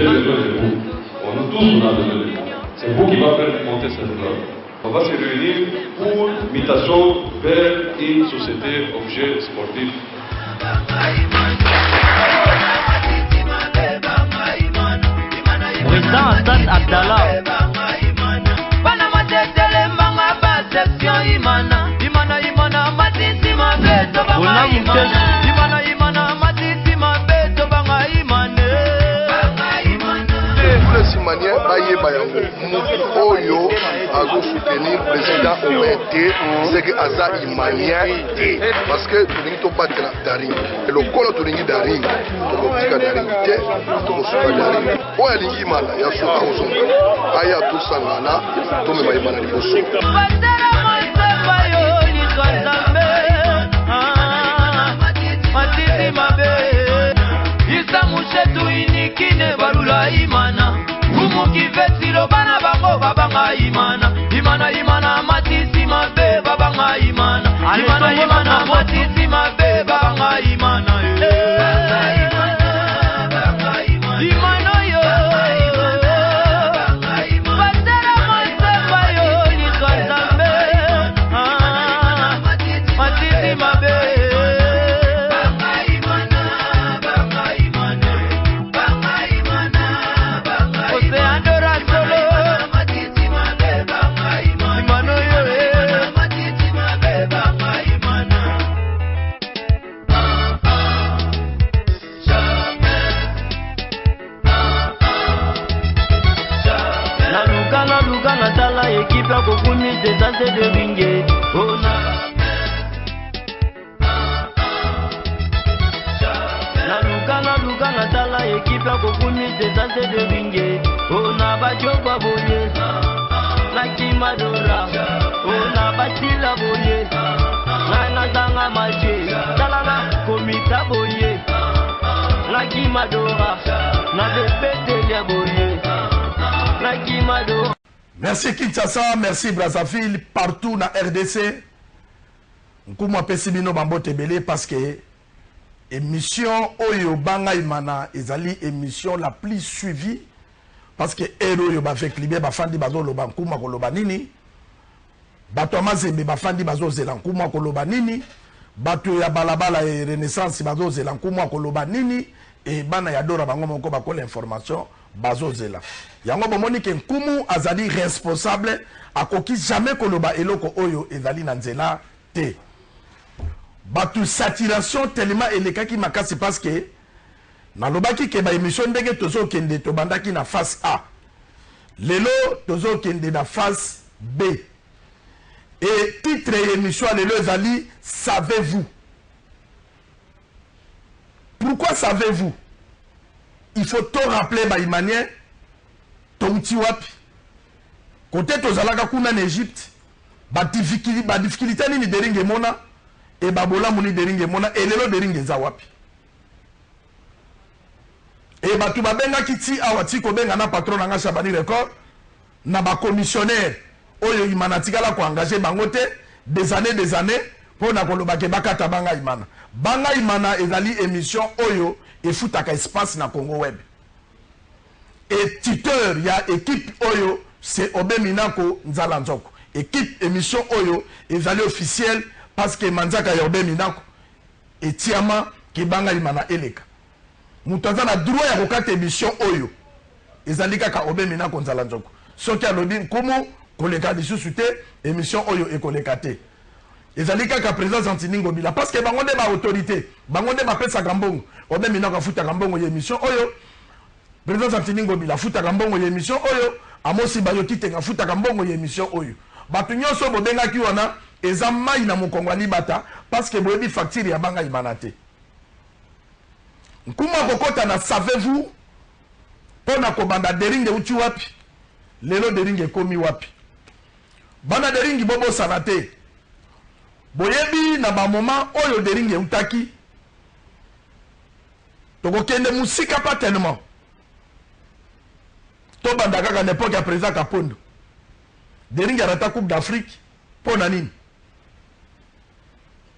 j'ai besoin de vous. On a tous besoin de vous. C'est vous qui va faire monter cette flamme. On va se réunir pour mutation vers une société objet sportif. Président Hassan Abdallah. Oyo azo soutenir président Omété c'est que aza imanien parce que tulingi to batela daring et le kolo tulingi daring to tika daring te to suka daring oya lingi mala ya so azo aya to sangana to me bayimana liboso Merci Kinshasa, merci Brazzaville, partout dans RDC. Nkouma Pessimino Bambo Tebele parce que émission Oyo Banga Imana ezali émission la plus suivie parce que Ero yo ba fait libé ba fandi bazo loba Nkouma koloba nini. Bato Mazembe ba fandi bazo zela Nkouma koloba nini. Bato ya balabala et Renaissance bazo zela Nkouma koloba nini et bana ya dora bango moko ba ko l'information bazo zela. Yango bomoni ke Nkumu azali responsable akoki jamais koloba eloko oyo ezali na nzela te. Batu saturation tellement elekaki makasi parce que nalobaki ke ba émission ndenge tozo kende to bandaki na face A. Lelo tozo kende na face B. Et titre émission lelo ezali savez-vous? Pourquoi savez-vous? Il faut tout rappeler ba imanien touti wapi. Côté tozalaka kuna en Égypte, ba difficulté ni deringe mona et babola moni deringe mona et lelo deringe za wapi. Et batu babenga kiti awati ko benga na patron nga Shabani record na ba commissionnaire oyo imanatikala ko engager bangote des années pour na koloba ke bakata banga imana. Banga imana ezali émission oyo et futaka espace na Congo web. Et tuteur ya équipe oyo c'est Obé Minako Nzala Nzoko. Équipe émission oyo ezali officiel parce que manzaka ya Obé Minako et tiama ki banga imana eleka. Mutaza na droit ya kokata émission oyo ezali kaka Obé Minako Nzala Nzoko. Soki alobi Nkumu koleka lisusu te émission oyo ekoleka te. Ezali kaka président Santiningo Bila parce que bango de ba autorité, bango de ba pesa kambongo. Obé Minako futa kambongo ya émission oyo. Président Santiningo Bila futa kambongo ya émission oyo. Amosi Bayoki tenga futa kambongo ya émission oyo. Batu nyonso bobenga ki wana eza mai na mokongo libata parce que boyebi facture ya banga imanate. Nkuma kokota na savez-vous pona kobanda deringe uti wapi? Lelo deringe komi wapi? Bana deringi bobo sanate. Boyebi na ba moment oyo deringe utaki. Toko kende musika pas tellement. To banda kaka n'époque ya président Kapondo. Deringe arata Coupe d'Afrique pour nani?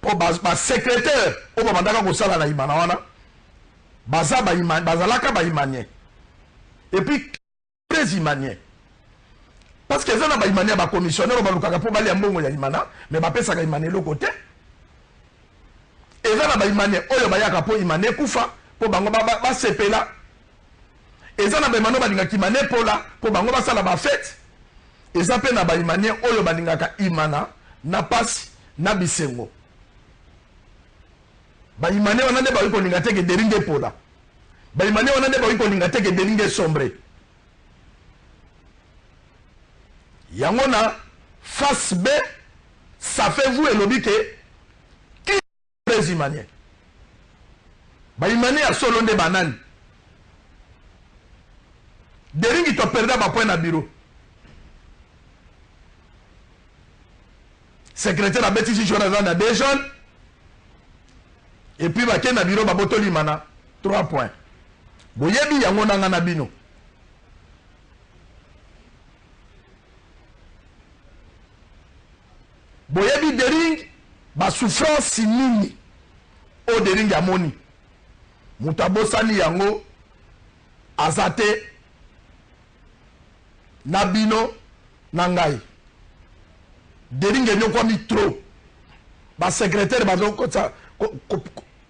Pour ba secrétaire o ba bandaka ko sala na imana wana. Baza ba imane, bazalaka ba imanye. et puis très imanien parce que ça na ba imania ba commissionnaire ba lukaka po bali mbongo ya imana mais ba pesa ka imane le côté et ça na ba imania oyo ba yaka po imane kufa po bango ba sepela et ça na ba imano ba linga kimane pola po bango ba sala ba fête et ça pe na ba imania oyo ba linga ka imana na pasi na bisengo ba imane wana nde ba yiko linga teke deringe pola ba imane wana nde ba yiko linga teke deringe sombre. Yangona face B, ça fait vous et l'objet qui est les Imaniens. Bah Imaniens a solo de banane. Dering qui te perdra ma point à bureau. Secrétaire a bêtise sur la des jeunes. Et puis bah ken à bureau bah botoli mana 3 points. Boyebi yangona ngana bino. Boyebi dering ba souffrance nini o dering ya moni mutabosani yango azate na bino na ngai dering nyoko mi trop ba secrétaire ba zo kotsa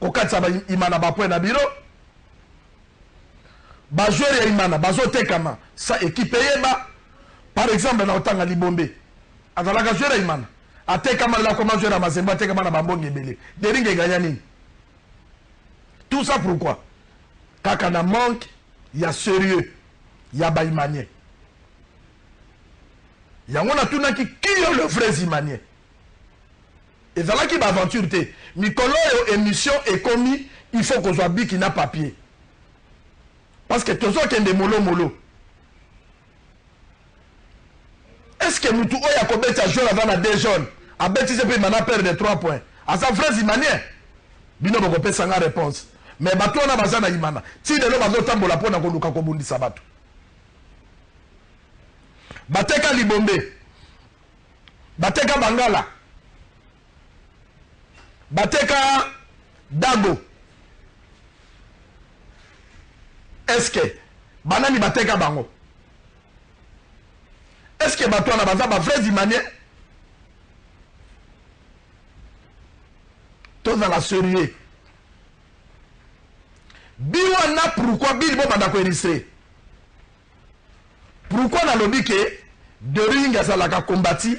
kokatsa ba imana ba point na biro ba joueur ya imana ba zo tekama sa équipe yeba par exemple na otanga libombe azalaka joueur ya imana ate kama la comment jouer à Mazembe, ate kama na bambonge belé. Dering gagna nini. Tout ça pourquoi? Kaka na manque, il y a sérieux, il y a baïmanien. Il y a on a tout qui est le vrai imanien. Et voilà qui va aventure te. Mikolo émission est commis, il faut qu'on soit bi qui n'a papier. Parce que tout ça qui est des molo. Est-ce que nous tous oya kobeta jouer avant la deux jeunes a bêtise puis maintenant perdre 3 points à sa frère imanien bino boko pesa nga réponse mais bato na bazana imana ti de lo bazo tambola pona ko luka ko bundisa bato bateka libombe bateka bangala bateka dago est-ce que banani bateka bango. Est-ce que bato na baza ba vrai imanien? Tout dans la sérieux. Biwa na pourquoi bil bo banda ko enregistré? Pourquoi na lobi ke dering azalaka kombati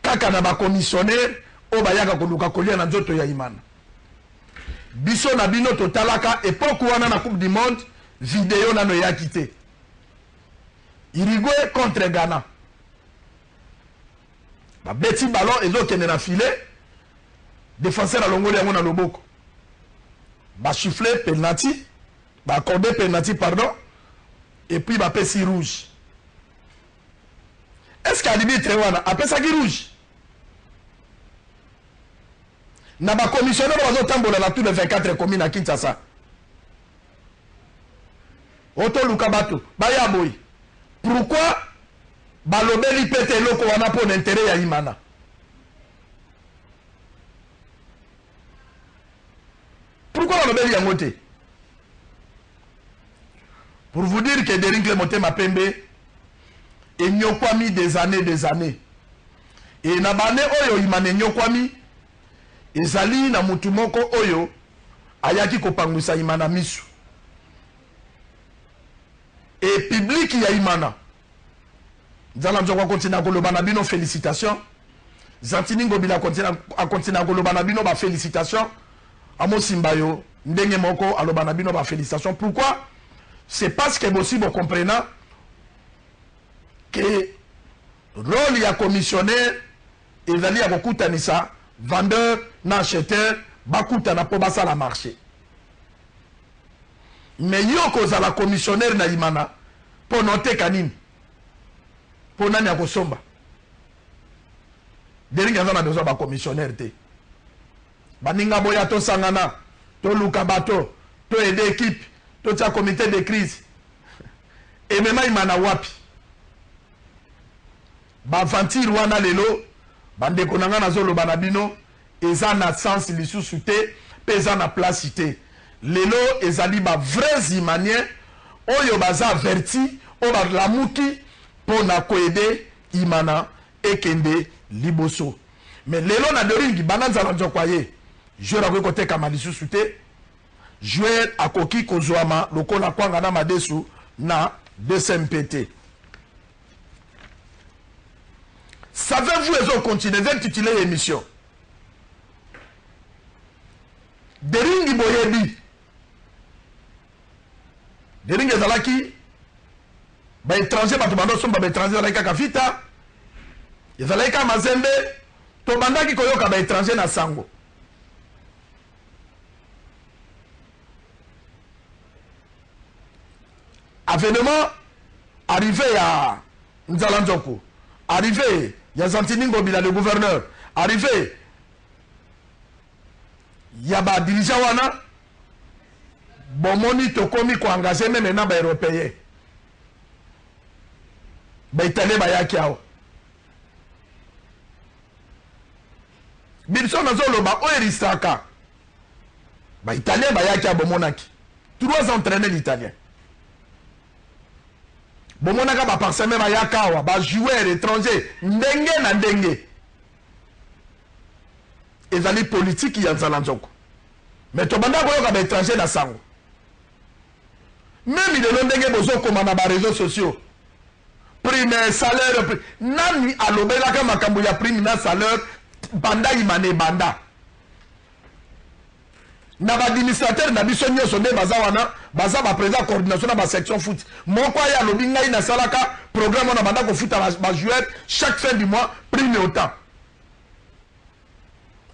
kaka na ba commissionnaire o bayaka ko luka kolia na nzoto ya imana. Biso na bino totalaka époque wana na Coupe du Monde vidéo na no ya quitté. Uruguay contre Ghana. Ba beti ballon et l'autre est dans filet. Défenseur à l'ongole yango na loboko. Ba siffler penalty, ba accorder penalty pardon. Et puis ba pesi rouge. Est-ce qu'arbitre wana appelle ça qui rouge? Na ba commissionnaire bazo tambola na tous les 24 communes à Kinshasa. Oto Lukabato, ba ya boy. Pourquoi balobeli pete loko wana pour l'intérêt ya imana? Pourquoi balobeli ya moté? Pour vous dire que Dering Clémonté Mapembe et nyokwami des années. Et na bane oyo imane nyokwami ezali na mutu moko oyo ayaki kopangwisa imana misu. Et public ya imana Zala Nzokwa continue à kolobana bino félicitations. Zantini Ngobila continue à kolobana bino ba félicitations. Amo Simbayo ndenge moko alobana bino ba félicitations. Pourquoi? C'est parce que aussi vous comprenez que rôle ya commissionnaire ezali ya kokutanisa vendeur na acheteur bakutana po basala marché. Mais yo kozala commissionnaire na imana pour noter kanini pour nani akosomba Dering azana besoin ba commissionnaire te baninga boya to sangana to luka bato to aider équipe to tia comité de crise et même imana wapi ba aventure wana lelo bande konanga na zolo banabino eza na sens lisusu te pesa na place te lelo ezali ba vrais imanien oyo baza averti oyo balamuki mpo na koede imana ekende liboso. Mais lelo na doringi bana nzala nzokwa ye joueur akoki kotekama lisusu te, joueur akoki kozwama lokola kwanga na madesu na DSMPT. Savez-vous ezo continuer d'intituler l'émission deringi boyebi deringi ezalaki ba étranger bato bando somba ba étranger ezalaki kaka vita ezalaki kaka mazembe to bandaki koyoka ba étranger na sango. Avènement arrivé à Nzalanzoko, arrivé ya Santini Ngobila le gouverneur, arrivé ya ba dirigeant wana bomoni tokomi ko engager même na ba européen ba italien ba yaki awo biso na zoloba o erisaka ba italien ba yaki abomonaki 3 entraîneurs l'italien bomonaka ba parseme ba yaka awa ba joueur étranger ndenge na ndenge ezali politique ya Nzalanzoko. Mais to banda koyoka ba étranger na sango. Même de ndenge bozo koma na ba réseaux sociaux. Prime salaire prime. Nani alobela ka makambo ya prime na salaire banda imane banda. Na ba administrateur na biso nyoso nde baza wana baza ba président coordination na ba section foot. Moko ya lobi ngai na salaka programme na banda ko futa ba joueur chaque fin du mois prime autant.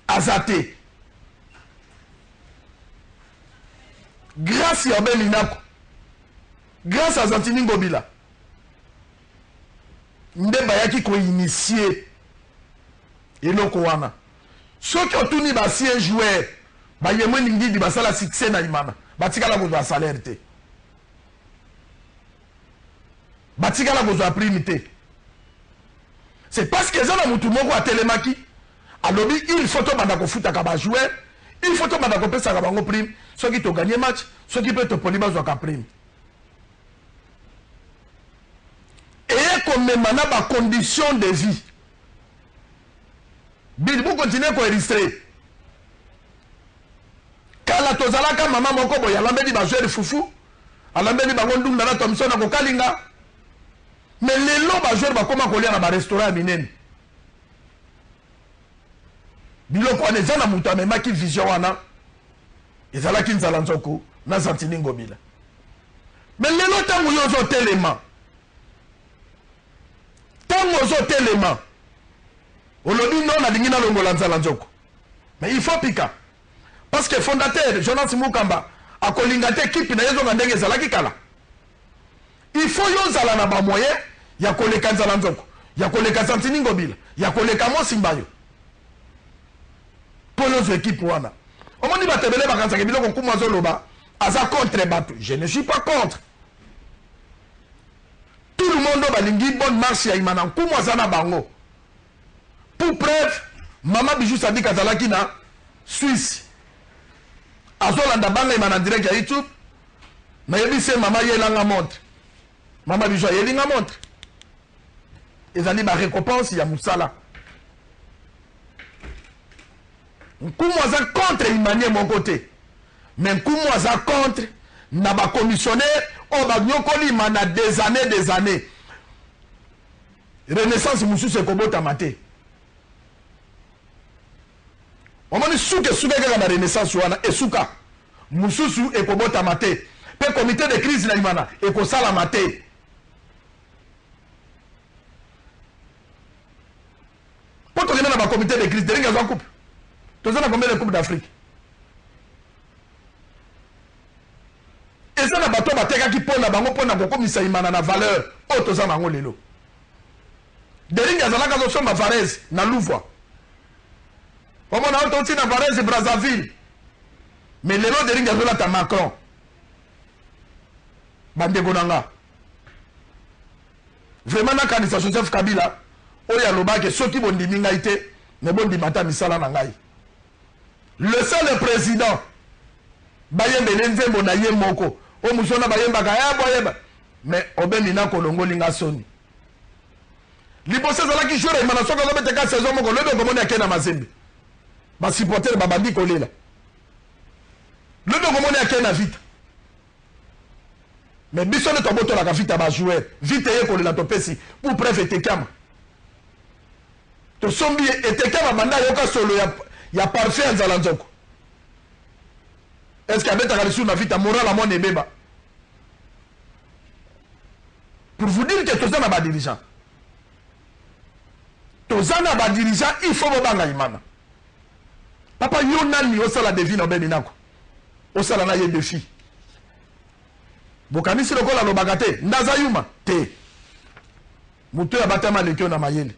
Azate. Grâce à Belinako, grâce à Santini Ngobila, Ndemba yaki ko initié eloko wana. Ceux qui ont tout ni basi un joueur, ba yemwe ningi di basala succès na imana, batikala ko za salaire te. Batikala ko za prime te. C'est parce que ça na mutu moko a telemaki. Alobi il faut to banda ko futa ka ba joueur, il faut to banda ko pesa ka bango prime, ceux qui to gagner match, ceux qui peut te poni ba zo ka prime. Et comme maintenant ba condition de vie. Bil bu continuer ko illustrer. Kala to zalaka mama moko boya lambe di ba joueur fufu, alambe di bango ndum na Thomson na ko kalinga. Mais lelo ba joueur ba koma ko lia na ba restaurant minene. Biloko wana eza na mutu amemaki vision wana ezalaki Nzalanzoko na Santini Ngobila. Mais lelo ntango yo ozotelema ntango ozotelema olobi no nalingi nalongola Nzalanzoko. Mais il faut pika parce que fondateur Jonas Mukamba akolinga te ekipe na yezonga ndenge ezalaki kala. Il faut yo ozala na bamoyen ya koleka Nzalanzoko, ya koleka Santini Ngobila, ya koleka Mosimbayo. Pour nos équipes wana. On dit batebele bakanza ke biloko kuma zoloba aza contre bato. Je ne suis pas contre. Tout le monde balingi bonne marche ya imana kuma zana bango. Pour preuve, Mama Bijou Sadi Kazalaki na Suisse. Azolanda banga imana direct ya YouTube. Na yebi se mama yelanga montre. Mama Bijou yelinga montre. Ezali ba récompense ya musala. Nkumwaza contre Imanie mon côté. Mais Nkumwaza contre Naba commissionnaire on va nyokoli mana des années. Renaissance Moussou se kobota maté. On m'a dit souke la Renaissance wana esuka. Moussou e kobota maté. Pe comité de crise na imana e ko sala maté. Poto kena na ba comité de crise de ringa za coupe. Tous on a combien de coupes d'Afrique? Et ça, na bateau bateka qui pona bango pona boko misa imana na valeur. Oh, tous on a bango lelo. Dering azalaka zo somba Varese na Louvois. On a entendu na Varese et Brazzaville. Mais lelo dering azola ta Macron. Bande gonanga. Vraiment na kanisa Joseph Kabila. Oya loba ke soki bondi minga ite ne bondi mata misala na ngai. Le seul président Bayembe Nzembo na ye moko o musona bayemba ka boyeba mais obemina kolongo linga soni liboso ezalaki jour imana soki azobeteka saison moko lobi okomoni ake na mazembe basupporter babandi kolela lobi okomoni ake na vita mais biso nde tobotolaka vita bajoueur vite eye kolela topesi pour preuve etekama tosombi etekama banda yoka solo ya parfait ya nzala nzoko est ce que abetaka lisusu na vita moral amo na ebeba pour vous dire que toza na badirigeant toza na badirigeant il faut bobanga imana papa yo nani osala devi na obemi nako osala na ye defi bokanisi lokola alobaka te ndaza yuma te moto ya batama lekio na mayele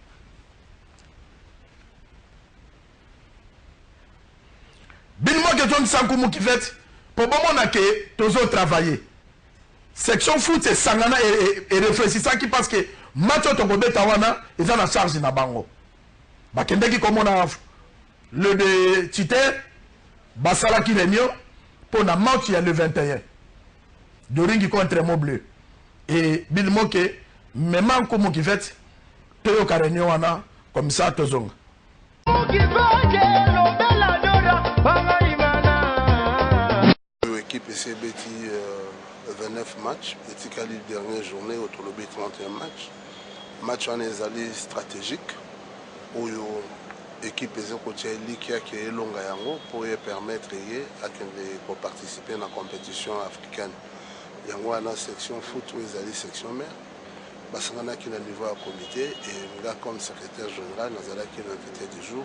binimo question sankumu kifet po bomona ke tozo travailler section foot esangana et réfléchissaki parce que match tokobeta wana eza na charge na bango bakendeki komona le de titer basalaki réunion pour na match ya le 21 Doringi contre Mobleu et binimo ke même comme qui fait toyo ka réunion wana comme ça tozonga l'équipe CBT 29 matchs, et la dernière journée au Tolobi 31 matchs. Match en ezali stratégique où l'équipe qui est longue pour permettre de participer à la compétition africaine. Il y a une section foot où ils allaient section mère. Basangana qui est au niveau du comité et là comme secrétaire général, nous allons qui est l'invité du jour.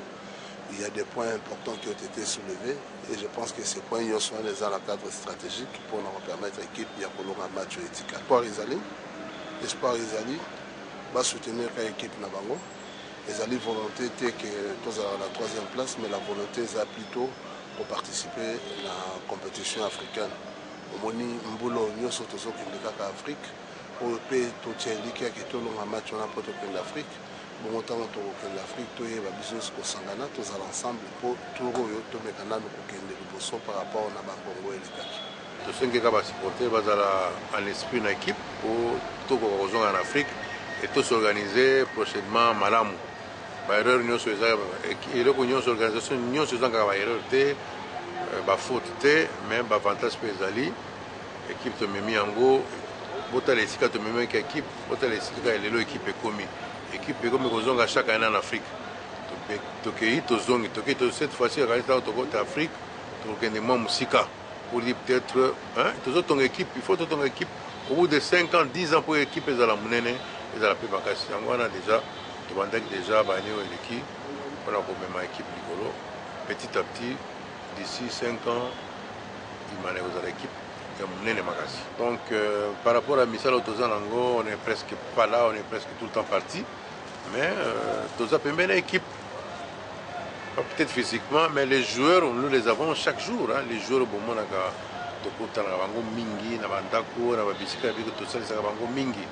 Il y a des points importants qui ont été soulevés et je pense que ces points sont dans le cadre stratégique pour nous permettre à l'équipe de faire un match éthique. Espoir Isali va soutenir l'équipe Nabango. Isali volonté que tous à la 3e place, mais la volonté est plutôt pour participer à la compétition africaine. Au Moni Mboulo, nous sommes tous en Afrique. Pour le pays, tout est lié qui est un match en Afrique. Bon autant que l'Afrique, tout est business qu'on s'engage tous à l'ensemble pour tout le canal par rapport à Nabango et les Kaki. Tous ceux qui ont supporté en esprit une équipe pour tout rejoindre en Afrique et tout s'organiser prochainement Malamu. Erreur nous sur les organisation nous sur les erreurs té faute té même avantage pour les équipe de Mimi Ango bota les sika de Mimi équipe bota les sika et l'équipe est commis. Équipe comme Kozonga chaque année en Afrique. Cette fois-ci, en Afrique, pour dire peut-être, ton équipe, il faut ton équipe, au bout de 5 ans, 10 ans pour l'équipe, ils ont la monnaie, ils ont la paix. On a déjà, déjà, l'équipe, on a même équipe rigolo. Petit à petit, d'ici 5 ans, ils manègent l'équipe. Donc par rapport à Michel Otozanango, on n'est presque pas là, on est presque tout le temps parti. Mais Toza peut mener l'équipe. Peut-être physiquement, mais les joueurs, nous les avons chaque jour. Hein. Les joueurs, bon, on a mingi,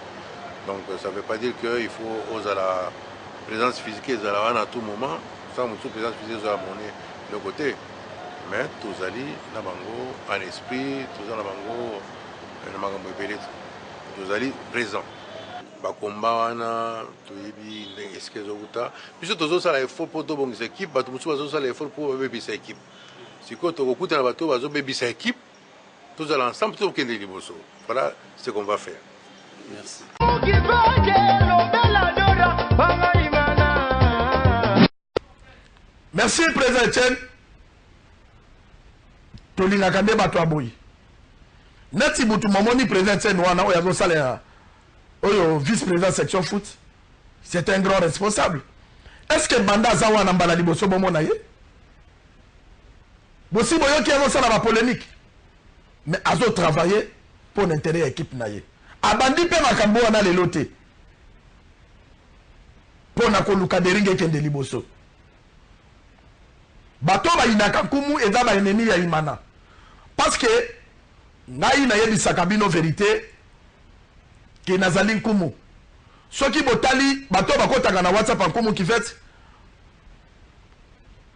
donc ça ne veut pas dire qu'il faut oser la présence physique à tout moment. Ça, mon présence physique à mon côté. Mais tous ali nabango en esprit, tous nabango tous ali présent. Bakomba wana toyebi est-ce que zokuta biso tozo sala effort pour to bongisa équipe batu musu bazo sala effort pour bebisa équipe. Siko to kokuta na bato bazo bebisa équipe, tous allons ensemble tout kende liboso. Voilà ce qu'on va faire. Merci. Merci président Etienne. Tolingaka nde bato aboyi neti butu momoni président Etienne wana oyo azosala oyo vice président section foot c'est un grand responsable. Est-ce que banda aza wana mbala liboso bomona ye bosi boyoki azosala ba polémique mais azo travailler pour l'intérêt ya équipe na ye abandi mpe makambo wana lelo te mpo na koluka deringe ekende liboso bato bayinaka nkumu eza baennemi ya imana parce que ngai nayebisaka bino vérité ke nazali nkumu soki botali bato bakotaka na WhatsApp nkumu kifet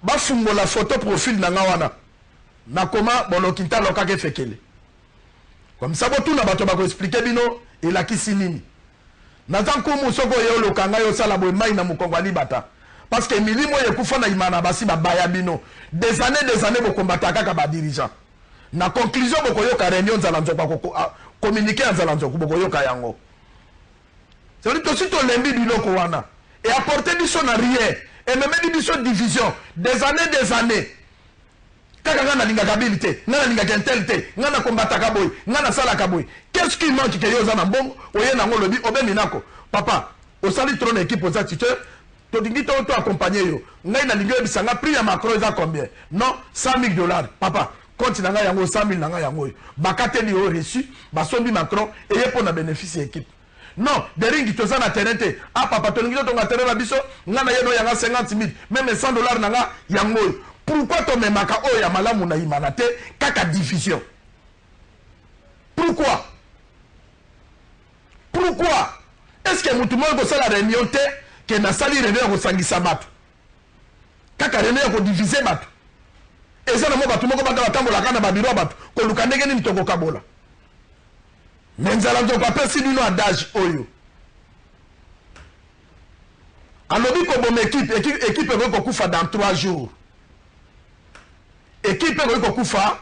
bafungola photo profil na nga wana nakoma bolokinta lokaka efekele Comme ça, vous na bato bako expliquer bino et la kisinini. Nazan kumu soko yo lokanga yo sala boy mai na mukongwani bata. Parce que milimo ye kufana imana basi babaya bino. Des années bo combattre kaka ba dirigeant. Na conclusion boko yo ka réunion nzalanzo kwa communiquer nzalanzo boko yo ka yango. C'est dire que si to lembi biloko wana et apporter biso na rien et même biso division des années. Kaka ngana linga habilité, ngana linga intelligence, ngana combattre kaboy, ngana sala kaboy. Qu'est-ce qui manque que yo zana mbongo oye na ngolo bi obeminako. Papa, au sali trône équipe aux attitudes, to dingi to accompagner yo. Ngai na linga bisanga prix ya Macron za combien? Non, $100,000. Papa, continue nga yango 100,000 nga yango. Bakate li o reçu, basombi Macron et ye pour na bénéfice équipe. Non, des ringi to zana terente. Ah papa, to lingi to nga terena biso, ngana ye no yanga 50,000, même $100 nga yango. Pourquoi tu memaka oya malamu na imanate kaka diffusion? Pourquoi? Est-ce que mutu moyo ko sala réunion te que na sali réunion ko sangisa bato? Kaka réunion ko diviser bato. Et ça na mo bato moko bata batambola kana ba biro bato ko luka ndenge nini toko kabola. Menzala nzo pa pesi bino adage oyo. Alobi ko bom équipe ko kufa dans 3 jours. Équipe est Koufa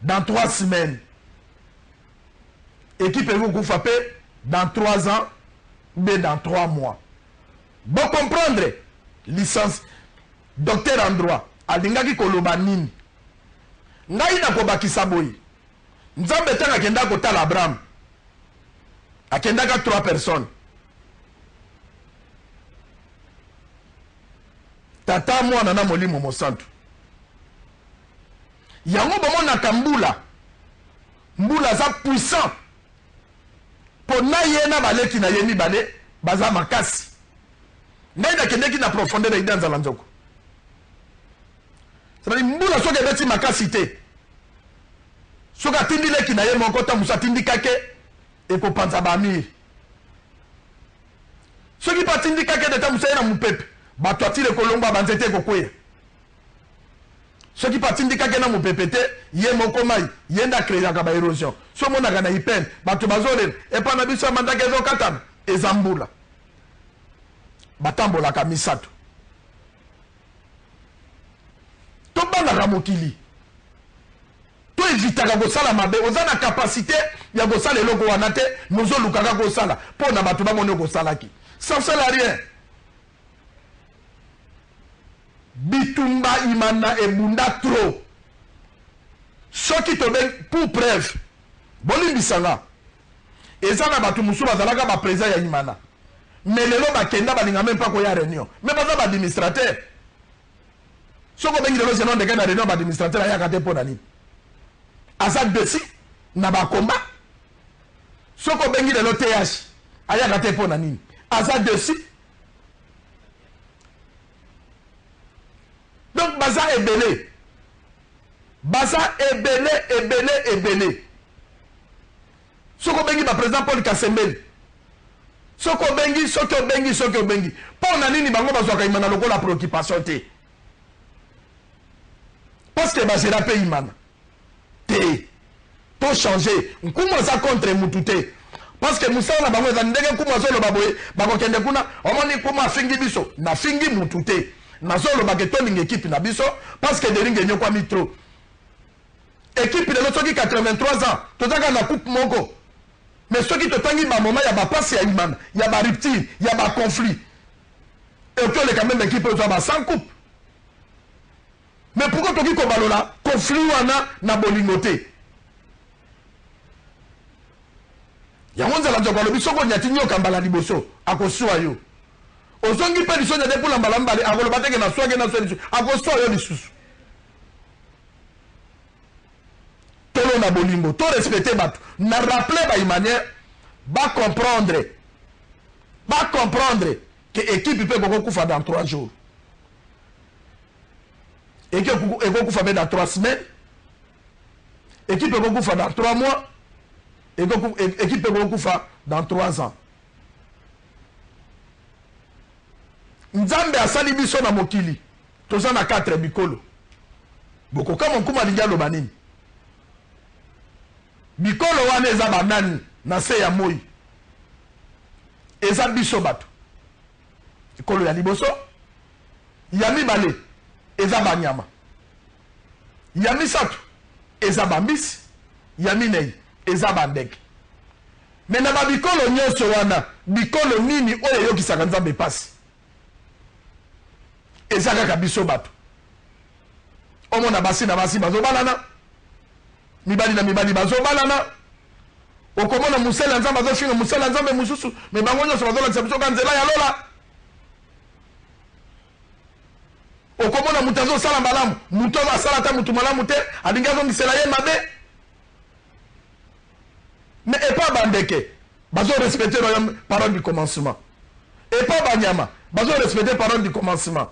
dans 3 semaines. Équipe est Koufa dans 3 ans, mais dans 3 mois. Bon comprendre, licence, docteur en droit, alingaki kolobanini. Ngai na kobaki saboyi. Nzambe tanga kenda kotala Abraham. Akendaka 3 personnes. Tata moi nana molimo mosantu. Yango bomonaka mbula za puissant po na ye na baleki na ye mibale baza makasi ngai nakendeki na profondeur ida nzala nzoko sabali mbula soki ebeti makasi te soki atindi leki na ye moko ta musa atindi kake ekopanza bamiri soki pa atindi kake de ta musa ye na mupepe bato atile kolongwa banzete ekokweya ceux qui patindi kakena mu pépété yé moko mai yenda créer ka érosion so mona kana ipen bato bazole et pa na biso mandaka ezo katana ezambula batambola ka misato to bana ka mokili to evitaka ko sala mabe ozana capacité ya ko sala eloko wana te nozo lukaka ko sala po na bato ba mone ko salaki ça sert à rien. Bitumba imana ebunda trop. Ce qui te donne pour preuve. Boli bisanga. Ezana batu musu bazalaka ba président ya imana. Mais lelo ba kenda ba linga même pas ko ya réunion. Mais baza ba administrateur. Soko bengi lelo senon de kana réunion ba administrateur ya kate pona ni. Azak desi na ba combat. Soko bengi lelo TH aya kate pona ni. Azak desi. Donc, baza ebele. Baza ebele. Soko bengi ba président Paul Kasembeli. Soko bengi. Pour nani ni bango bazwa kaimana lokola préoccupation te. Parce que bazela pe imana. Te. Pour changer. Nkumo za contre mutute. Parce que musa na bango za ndenge nkumo zo lo baboye. Bako kende kuna. Omoni kuma fingi biso. Na fingi mutute. Nazolo bageto équipe na biso parce que de ringe nyokwa mitro équipe de l'autre qui 83 ans tozaka na coupe moko mais ceux qui te tangi ba moment ya ba passe ya imana ya ba rupture ya ba conflit et que les quand même équipe to ba sans coupe mais pourquoi toki ko balola conflit wana na bolingote ya monza la joko lo bisoko nyati nyoka mbala liboso akosua yo ozongi pe liso de pour l'ambala mbali akolo bateke na soage na so liso akoso yo lisusu tolo na bolingo to respecter bato na rappeler ba manière ba comprendre que équipe peut koko kufa dans 3 jours et que koko kufa dans 3 semaines équipe koko kufa dans 3 mois et équipe koko kufa dans 3 ans. Nzambe asali biso na mokili toza na 4 bikolo boko kama nkuma linga lo banini bikolo wana eza banani na se ya moi eza biso bato ekolo ya liboso ya mibale eza banyama ya misato eza bambisi ya minei eza bandeke me na babikolo nyonso wana bikolo nini oyo eyokisaka nzambe pasi eza kaka biso bato omona basi na basi bazobalana mibali na mibali bazobalana okomona musela nzambe azofinga musela nzambe mosusu me bango nyonso bazolakisa biso ka nzela ya lola okomona mutu azosala malamu mutu oyo asala ta mutu malamu te alingi azongisela ye mabe me epa bandeke bazorespecte parole du commencement epa banyama bazorespecte parole du commencement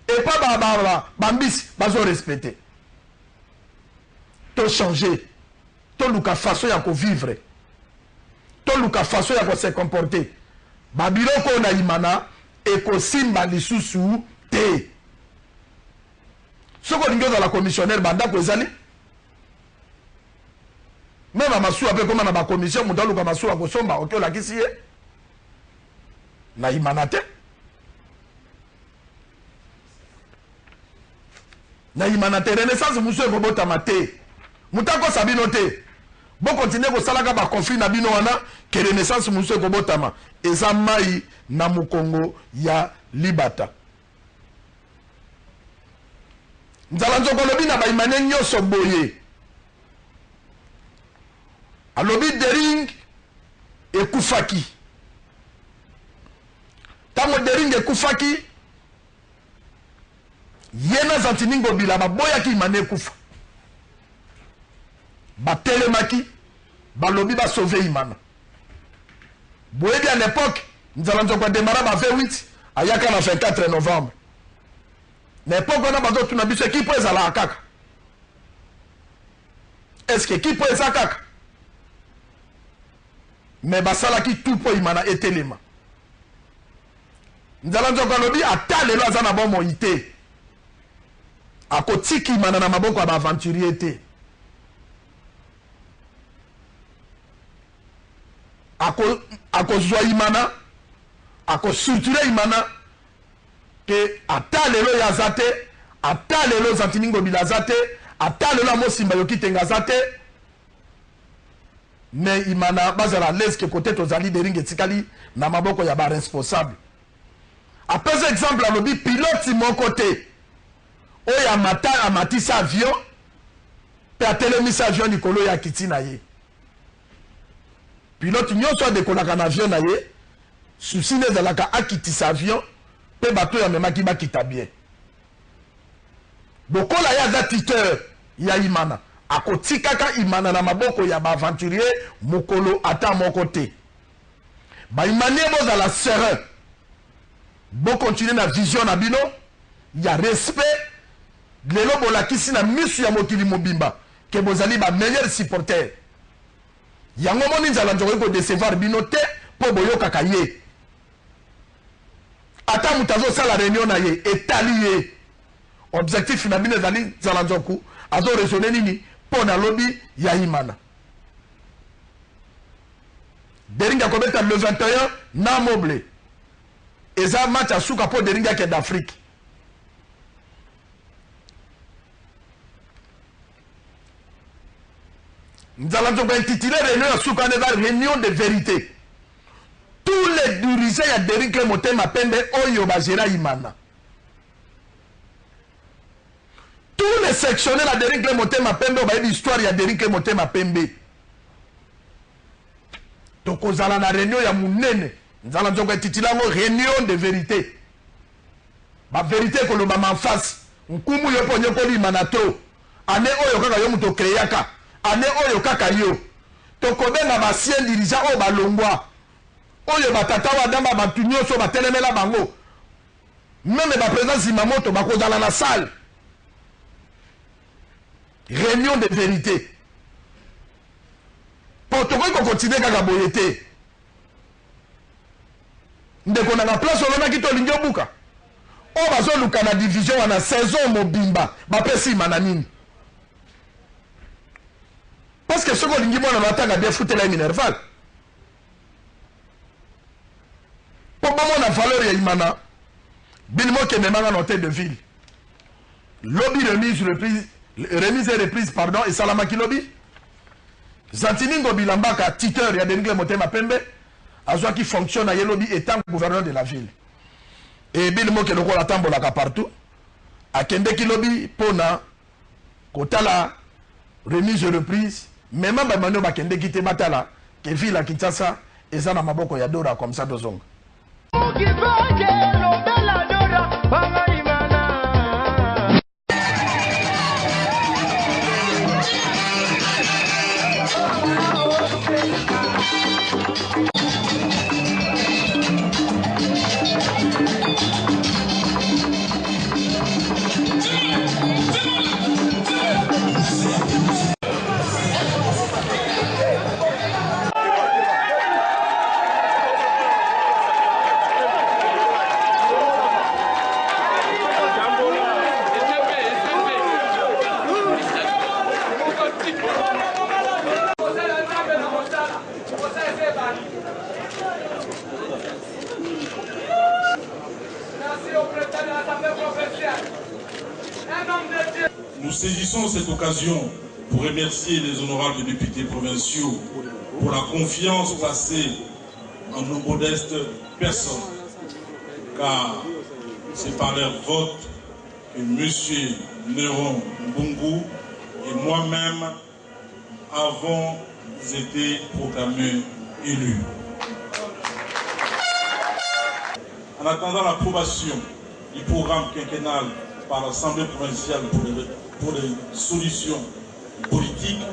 epa bambisi bazorespecte to changer toluka façon ya kovivre toluka façon ya kose comporter babiloko oyo na imana ekosimba lisusu te soki olingi ozala commissionnaire bandako ezali meme masuwa mpe koma na bakomission moto aluka masuwa kosomba oke olakisi ye na imana te na imana te renaissance mosu ekobotama te moto akosa bino te bokontinue kosalaka baconflit na bino wana ke renaissance mosu ekobotama eza mai na mokongo ya libata nzala nzoko alobi na baimane nyonso boye alobi Dering ekufaki ntango Dering ekufaki ye na Zantiningo Bila baboyaki imane ekufa batelemaki balobi basauve imana boyebi à l'époque nzala nzoko ademara ba 28 ayaka na 24 novembre na époque wana bazotuna biso ekipo ezalaka kaka est-ce que ekipo eza kaka me basalaki tout mpo imana etelema nzala nzoko alobi ata lelo aza na bomoi te akotika imana na maboko ya baaventurier te akozwa imana akostructure imana ke ata lelo ya aza te ata lelo Zantiningo Bila aza te ata lelo amosimba yoki tenga aza te me imana bazala leske kote tozali Dering etikali na maboko ya baresponsable apesa exemple alobi pilote moko te oyo amatisa avion mpe atelemisa avion likolo ya kiti na ye pilote nyonso adekolaka na avion na ye susi nde ezalaka akitisa avion mpe bato oyo amemaki bakita bien bokola ye aza titeur ya imana akotikaka imana na maboko ya baaventurier mokolo ata moko te baimanie bozala serein bokontinue na vision na bino ya respect lelo bolakisi na misu ya mokili mobimba ke bozali bameilleur supporter yango moni nzala nzoko ekodecevoir bino te mpo boyokaka ye ata moto azosala réunion na ye etali ye objectif na bino ezali nzala nzoku azoresone nini mpo na lobi ya imana Dering akobeta le 21 na Moble eza match asuka mpo Dering akende d'Afrique nzala nzoko intitulé réunion ya suka wana eza réunion de vérité tous les dirigeants ya Dering Motema Pembe oyo bagera imana tous les sectionnaires ya Dering Motema Pembe oyo bayebi histoire ya Dering Motema Pembe tokozala na réunion ya munene nzala nzoko intitulé yango réunion de vérité bavérité ekolobama en face nkumu yo mpo nyokoli imana to ane oyo kaka yo moto okreaka ane oyo kaka yo tokobenga basien dirigeant oyo balongwa oyo batata wadamba bantu nyonso batelemela bango meme baprésident Zimamoto bakozala na salle réunion de vérité mpo tokoki kokontinue kaka boye te ndeko nanga place olonaki tolingi obuka oyo bazoluka na division wana saison mobimba bapesi imana nini Parce que ce qu'on dit, moi, on attend bien foutre la minerval. Pour moi, on a valeur et imana. Bilmo qui est même en hôtel de ville. Lobby remise et reprise, pardon, et Salamaki lobby. Zantiningo Bilambaka, titeur, il y a des motés ma pembe. Azoa qui fonctionne à lobby étant gouverneur de la ville. Et Bilmo qui est le rôle à Tambolaka partout. A Kende qui lobby, Pona, Kotala, remise et reprise. Même si Mano Bakende qui te batala, que ville à Kinshasa, et Zana Maboko Yadora comme ça de Zong. Nous saisissons cette occasion pour remercier les honorables députés provinciaux pour la confiance placée en nos modestes personnes, car c'est par leur vote que M. Néron Mbungu et moi-même avons été proclamés élus. En attendant l'approbation du programme quinquennal par l'Assemblée provinciale pour les solutions politiques,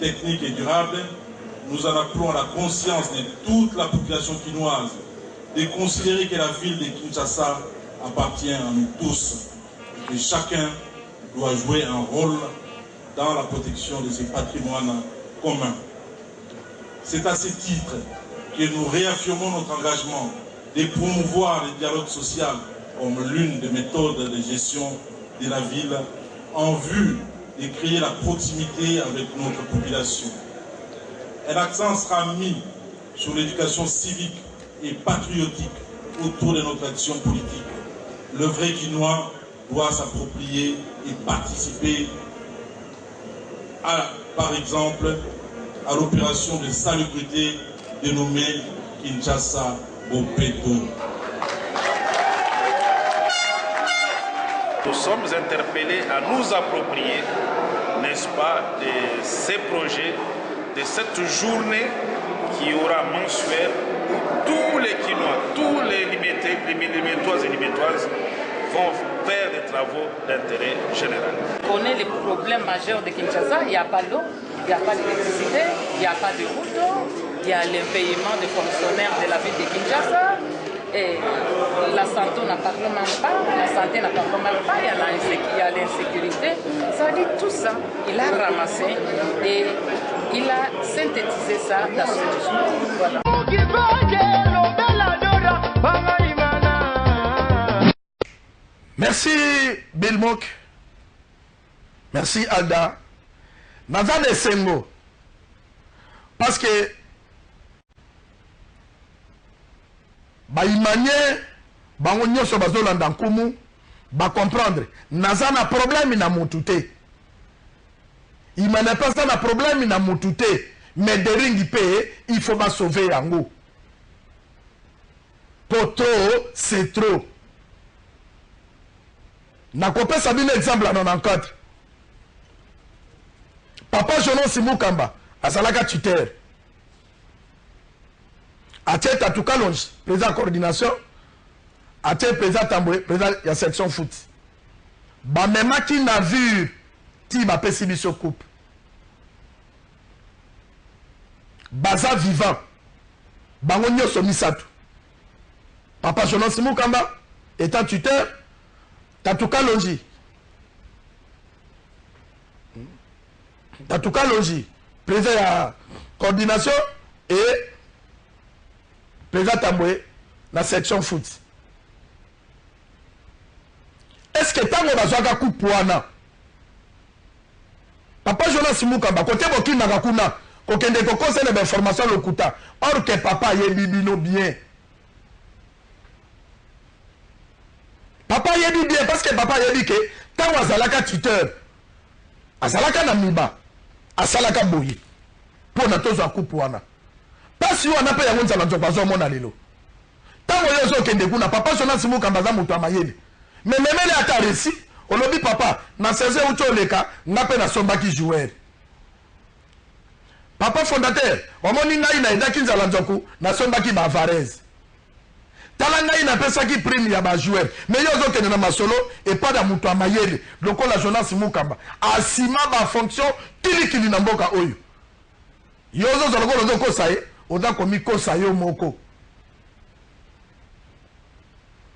techniques et durables, nous en appelons à la conscience de toute la population quinoise de considérer que la ville de Kinshasa appartient à nous tous et que chacun doit jouer un rôle dans la protection de ses patrimoines communs. C'est à ce titre que nous réaffirmons notre engagement de promouvoir le dialogue social comme l'une des méthodes de gestion de la ville en vue de créer la proximité avec notre population. Un accent sera mis sur l'éducation civique et patriotique autour de notre action politique. Le vrai Quinois doit s'approprier et participer par exemple, à l'opération de salubrité dénommée Kinshasa Bopeto. Nous sommes interpellés à nous approprier, n'est-ce pas, de ces projets, de cette journée qui aura mensuelle où tous les Quinois, tous les Limetoises et Limetoises vont faire des travaux d'intérêt général. On connaît les problèmes majeurs de Kinshasa, il n'y a pas d'eau, il n'y a pas d'électricité, il n'y a pas de route, il y a l'impayement des fonctionnaires de la ville de Kinshasa, et la santé n'en parle même pas, il y a l'insécurité, ça dit tout ça, il a ramassé et il a synthétisé ça dans ce discours. Voilà. Merci Bilmok. Merci Alda. Naza de Sengo. Parce que Baïmanie, Bangonyo Sobazola Ndankumu, va comprendre. Naza na problème na moutouté. Il m'a pas ça na problème na moutouté. Mais de ringi paye, il faut pas sauver Yango. Pour trop, c'est trop. Na kopé Sabine exemple à 94. Papa Jonon Simukamba, à Salaka tuteur. Athé Tatouka Longe, président coordination. Athé président Tamboué, président de la section foot. Bamema qui n'a vu Tiba Pessibiso Coupe. Baza vivant. Bangonyo Somisatu. Papa Jonon Simukamba, étant tuteur. Tatouka Longi. Tatouka Longi, président de la coordination et président Tamboué, la section foot. Est-ce que Tango Bazouaka coupe pour Anna? Papa Jonas Mukamba, côté Boki Magakuna, kokende kokose les informations lokuta. Or que papa yebi bino bien. Papa yebi bien parce que papa yebi que tant azalaka tuteur, azalaka na miba, asalaka boyi. Pour na tozo akupuana. Pas si on a pas yango nzala nzoko bazo mona lelo. Tant oyo kende kuna papa Jonas Mukamba za mutu amayele. Mais même les ata récit, on lobi papa, na saison où tu leka, n'a pas na sombaki joueur. Papa fondateur, omoni ngai na eda kinza lanzoku na sombaki ba Varese. Tala ngai na pesa ki prime ya ba joueur. Mais yo zo kende na masolo et pas da mutu amayele. Donc la Jonas Mukamba asima ba fonction kili na mboka oyo. Yo zo zo lokolo zo kosaye, oda komi kosayo moko.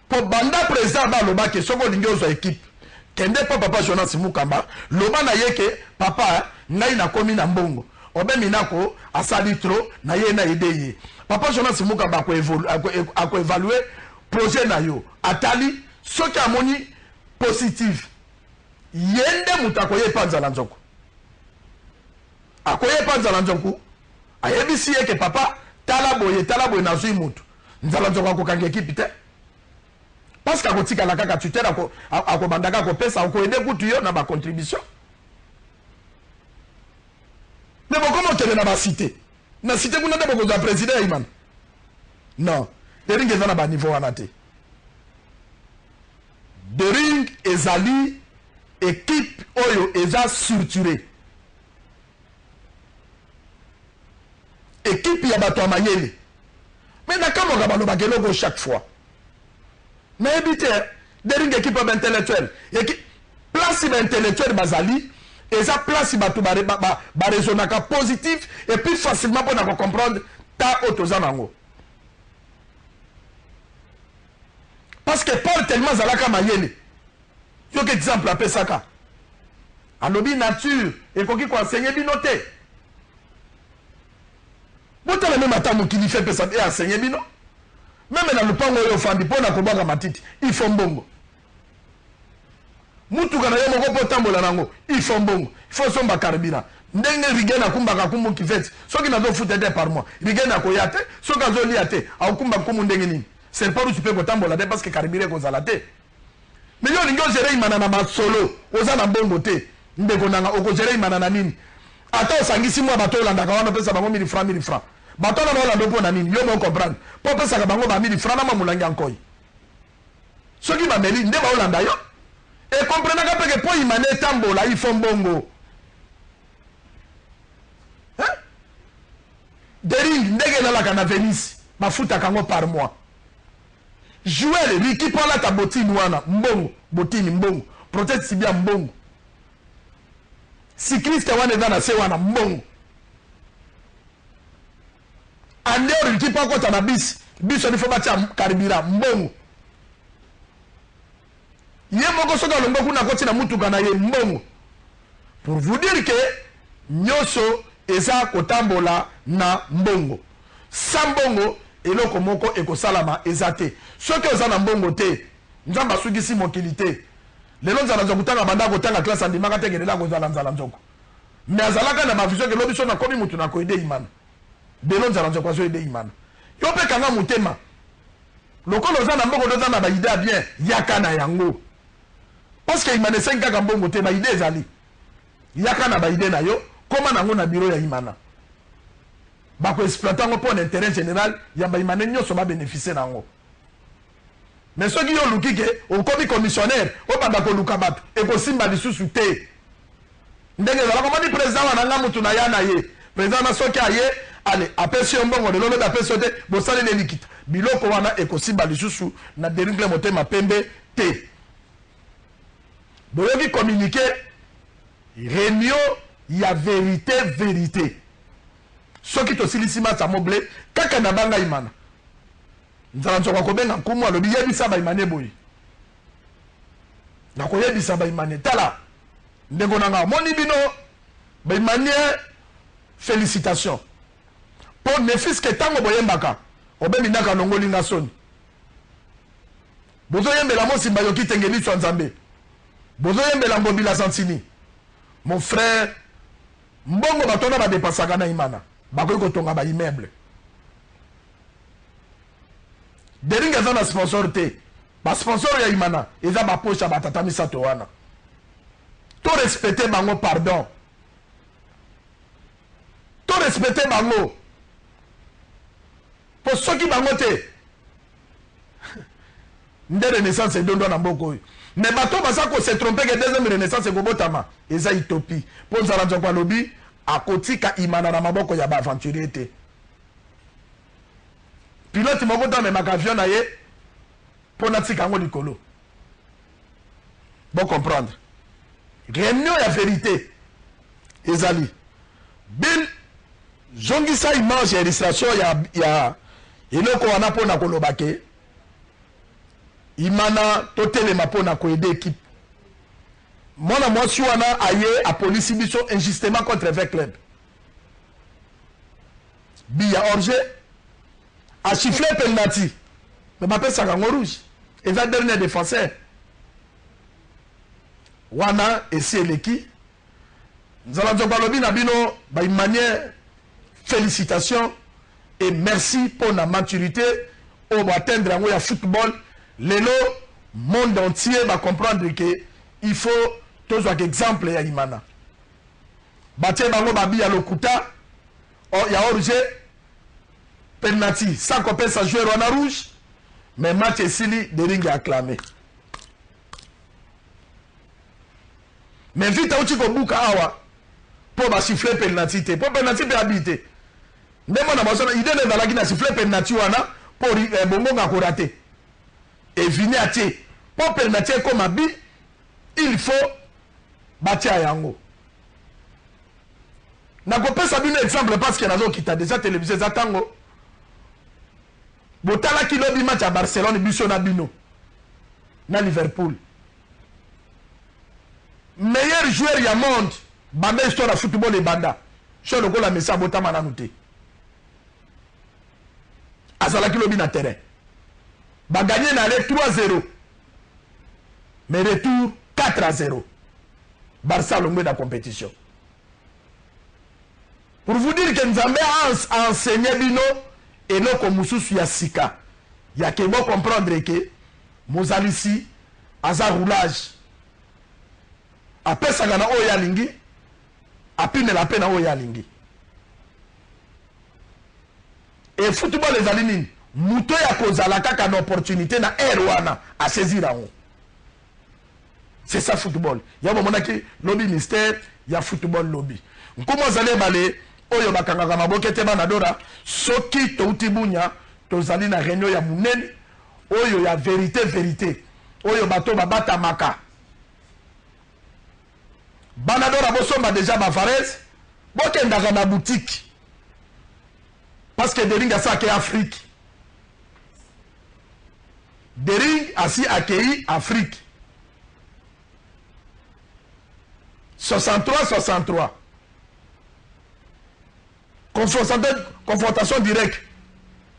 Pour banda président ba loba ke soko lingi zo équipe. Kende pa papa Jonas Mukamba, loba na yeke papa ngai na komi na mbongo. Obe minako asali trop na ye na ideye. Papa Jonas Mukamba ko évaluer projet na yo. Atali soki amoni positif. Yende mutako ye panza la nzoko. Akoye panza la nzoko. Ayebisi yeke papa talaboye na zui mutu. Nzala nzoko ko kange équipe te. Parce qu'akotika la kaka tuteur akobandaka ko pesa ko aider kutu yo na ba contribution. Mais bon, comment tu es dans la cité? La cité, vous n'avez pas besoin de président, Iman. Non. De ring est dans le niveau anaté. De ring est ali, équipe oyo est structurée. Équipe y a bateau à mayele. Mais d'accord, on va le bagage chaque fois. Mais évitez, de ring équipe intellectuelle. Place intellectuelle bazali. Et ça place ba raisonnaka positif et puis facilement pour nous comprendre ta autozanango. Parce que Paul tellement zalaka mayele. Yo que exemple appelle ça ka. Alobi nature et koki ko enseigner binoté. Bota la même atamu qui fait pesa et enseigner bino. Même dans le pango yo fandi pour na ko banga matiti, il faut mbongo. Mutuka na yemo ko potambola nango il faut mbongo il faut somba karibira ndenge rigena kumbaka kumu kifeti soki nazo futete par mois rigena ko yate soki azo liate au kumba kumu ndenge nini c'est pas où tu peux potambola parce que karibira ko zalate mais yo lingo gérer imana na masolo oza na mbongo te ndeko nanga oko gérer imana na nini ata osangisi mwa bato olandaka wana pesa bango 1000 francs bato na olanda po na nini yo mo comprendre po pesa ka bango ba 1000 francs na mamulangi ankoi soki ba meli nde ba olanda yo. Et comprenez que pour y maner tambola, il faut bongo. Hein? Dering, ndege na la kana Venise, ma futa kango par mois. Jouer l'équipe la ta botine wana, mbongo, botine mbongo. Protège si bien mbongo. Cycliste wana dans la se wana mbongo. Ande l'équipe encore ta bis, bis on faut battre caribira mbongo. Yemoko soka longo kuna koti na mutuka na ye mbongo. Pour vous dire que nyoso eza kotambola na mbongo. Sa mbongo eloko moko ekosalama ezate. Soki oza na mbongo te, nzamba sugisi mokili te. Lelo nzala nzoko tanga banda kotanga classe andimaka te gelela ko nzala nzoko. Mais azalaka na bavision ke lobi so na komi mutu na ko ide imana. Lelo nzala nzoko azo ide imana. Yo pe kanga mutema. Lokolo oza na mbongo doza na ba idea bien yaka na yango. Parce que imane 5 kaka mbongo te ba idée ezali. Yaka na ba idée na yo, koma nango na bureau ya imana. Ba ko exploiter ngo pour l'intérêt général, ya ba imane nyoso ba bénéficier nango. Mais ceux qui ont luki ke o komi commissionnaire, o banda ko luka bato e ko simba lisusu te. Ndenge za ko mani président wana nga mutu na ya na ye. Président na soki aye, allez, apesi mbongo de lolo apesi te, bo sale le likita. Biloko wana e ko simba lisusu na deringle motema pembe te. Boyoki communiquer réunion ya vérité. Ce qui te silisima sa moblé kaka na banga imana. Nzala nzoko ko benga nkumu alobi yebisa ba imane boyi. Na ko yebisa ba imane tala. Ndeko nanga moni bino ba imane félicitations. Pour mes fils que tango boyembaka obe minaka nongoli nga soni. Bozo yembela mo simba yoki tengeli so nzambe. Bozo yembela ngobila santini. Mon frère mbongo batona badepasaka na imana bakoki kotonga baimmeuble deringi eza na sponsor te basponsor ya imana eza bapoche ya batata misato wana to respecte bango pardon to respecte bango po soki bango te nde renaissance edondo na mboka oyo me bato baza kose trompe ke deuxième renaissance ekobotama eza utopie mpo nzala nzoko alobi akotika imana na maboko ya baaventurier te pilote moko to amemaka avion na ye mpo natika yango likolo bo comprendre réunion ya vérité ezali bin zongisa image ya illustration ya eloko wana mpo na koloba ke imana totelema mpo na koede équipe mwana mwasi wana aye apolisi biso injustement contre V Club biya orge achifle penalty me bapesaka yango rouge eza dernier défenseur wana esi eleki nzala nzoko alobi na bino baimanière félicitations et merci mpo na maturité oyo baatteindre yango ya football lelo monde entier bacomprendre ke il faut tozwaka exemple ya imana batie bango babi ya lokuta ya orge penalty sans kopesa joueur wana rouge mais match esili deringi acclamé mais vite auti kobuka awa mpo basifle penalty te mpo penalty mpe abi te nde mona basona ide nde ezalaki na sifle penalty wana mpo bongonga korate evini atie mpo penalty ekoma bi il faut batia yango nakopesa bino exemple parce que nazokita déjà télévision eza ntango botalaki lobi match ya Barcelone biso na bino na Liverpool meilleur joueur ya monde banda histoire ya football ebanda so lokola Messi abotama nanu te azalaki lobi na terrain bagagné na aller 3-0 mais retour 4-0 Barça longwe na compétition pour vous dire que Nzambe a enseigné bino eloko mususu ya sika ya ke bo comprendre que mozalisi aza roulage apesaka na oyo alingi apimela mpe na oyo alingi et football ezali nini muto ya kozala kaka na opportunité na air wana asaisir yango c'est ça football ya bomonaki lobby mystère ya football lobby nkumu azali ebale oyo bakangaka maboke te bana dora soki touti bunya tozali na réunion ya munene oyo ya vérité oyo bato babatamaka bana dora bosomba déjà bavarese bokendaka na boutique parce que Dering asi akei Afrique Dering asi akei Afrique 63 confrontation directe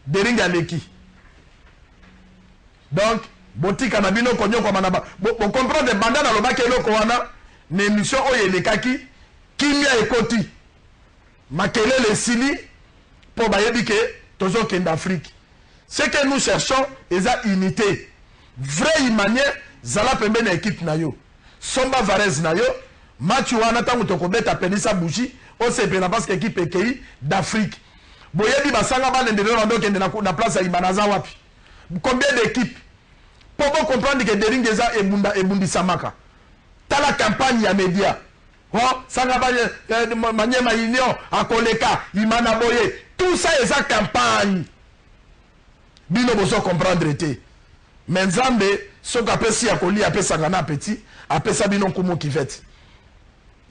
Dering aleki donc botika na bino konyoko manaba bo comprendre banda na lobaki eloko wana na émission oyo elekaki kimia ekoti makelele esili po bayebi ke tozokende Afrique ce que nous cherchons eza unité vraie manière zala pembeni na équipe na yo somba Varese na yo match wana tango tokobeta penisa bushi osepela parce que équipe ekei d'Afrique boyebi basanga balendele na ndokende na place ya Imanaza wapi combien d'équipes pour comprendre que Dering eza ebundisamaka tala campagne ya média sanga Manyema Union akoleka Imana boye tout ça eza campagne bino boso comprendre te mais Nzambe soki apesi akoli apesaka na petit apesa bino nkumu kivete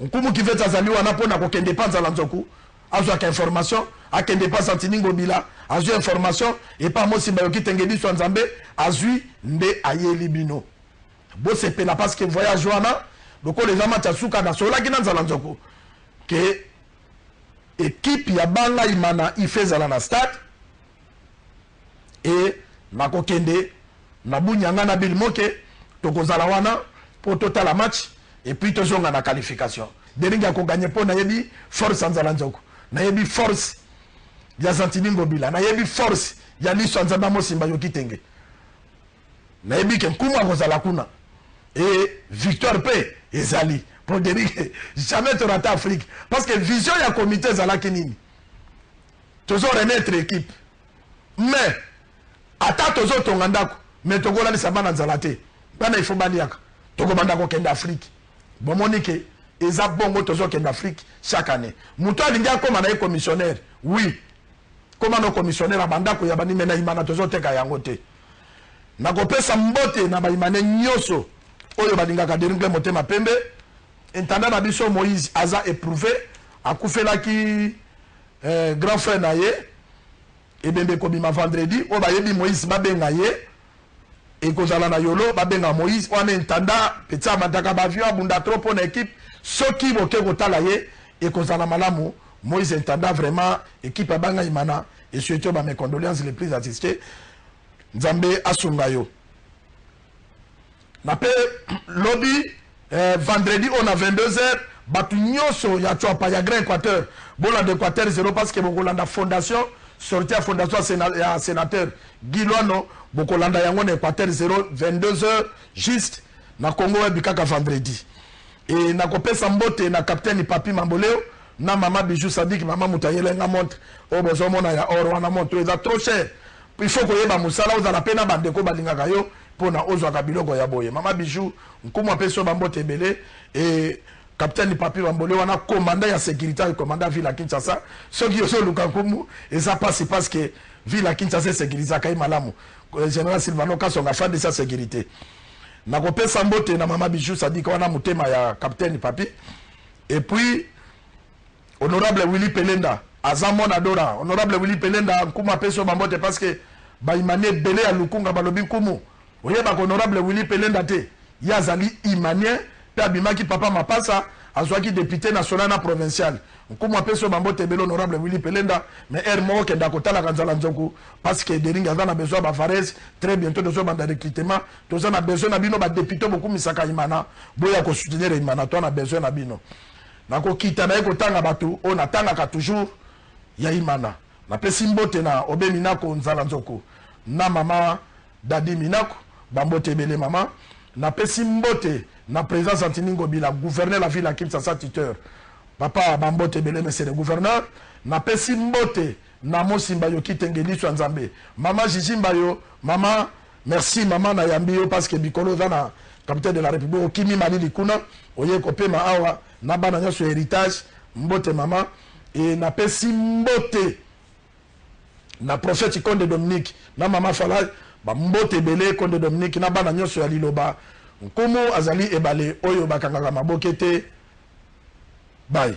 nkumu kivete azali wana mpona kokende pa nzala nzoku azwaka information akende pa santiningo bila azwi information epa mosimba yoki tengedi so Nzambe azwi nde ayeli bino bosepela parce que voyage wana lokola eza match ya suka na solaki na nzala nzoku ke équipe ya banga Imana ife ezala na stade et nakokende na bunyanga na bilmoke tokozala wana po totala match et puis tozonga na qualification deringi akoganye mpo nayebi force anzala nzoko nayebi force ya Santini Ngobila nayebi force ya liso anzamba mosimba yoki tenge nayebi ke nkumu akozala kuna et victoire pe ezali pour deringi jamais te rate Afrique parce que vision ya comité ezalaki nini tozo remettre équipe mais ata tozo tonga ndako mais tokolalisa bana nzala te bana ifo baliaka tokobanda kokende Afrique bomoni ke eza bongo tozo kende Afrique chaque année muto alingi akoma na ye commissionnaire oui koma no commissionnaire abandako ya bani mena imana tozo teka yango te nakopesa mbote na baimane nyoso oyo balingaka deringle motema pembe intendant na biso Moïse aza éprouvé akufelaki grand frère na ye ebembe kobima vendredi o bayebi Moïse babenga ye ekozala na yolo babenga Moïse wana intendant petsa mataka bavio abunda trop na équipe soki boke kotala ye ekozala malamu Moïse intendant vraiment équipe abanga imana et surtout mes condoléances les plus attestées Nzambe asunga yo na pe lobby vendredi on a 22h batu nyoso ya Tchouapa ya Grand Équateur bola d'Équateur 0 parce que bokolanda fondation sorti à fondation ya sénateur Guiloano bokolanda yango na Équateur 0 22h juste na Congo bikaka vendredi et na kopesa mbote na capitaine Papi Mamboleo na mama Bijou Sadik mama Mutayele nga montre o bozo mona ya or wana montre eza trop cher il faut que yeba musala ozala pena bandeko balingaka yo pona ozwaka biloko ya boye mama Bijou nkumu apeso bambote ebele et capitaine Papi Mamboleo wana commandant ya sécurité et commandant ville à Kinshasa soki yoso luka nkumu eza passe parce que ville à Kinshasa sécurité kai malamu général Silvano Kasonga fa de sa sécurité na kopesa mbote na mama Bijou Sadik wana mutema ya capitaine Papi et puis honorable Willy Pelenda Azamon Adora honorable Willy Pelenda nkuma peso bambote parce que baimane belé ya lukunga balobi nkumu oyeba honorable Willy Pelenda te yazali imanien pe abimaki papa mapasa azwaki député national na provincial nkumu peso bambote belo honorable Willy Pelenda mais hermo ke ndakotala kanzala nzoku parce que deringi azana besoin ba Fares très bientôt dozo banda recrutement dozo na besoin na bino ba député beaucoup misaka imana boya ko soutenir imana to na besoin na bino nako kita na eko tanga batu on atanga ka toujours ya imana na pesi mbote na obe minako nzala nzoko na mama dadi minako bambote bele mama na pesi mbote na président Santini Ngobila gouverneur la ville à Kinshasa tuteur papa bambote bele monsieur le gouverneur na pesi mbote na mosimba yo kitengeli so nzambe mama jijimba yo mama merci mama na yambi yo parce que bikolo na capitaine de la république okimi malili kuna oye kopema awa na bana nyoso héritage mbote mama et na pesi mbote na prophète Conde Dominique na mama fala ba mbote belé Conde Dominique na bana nyoso ya liloba nkumu azali ebale oyo bakangaka mabokete bye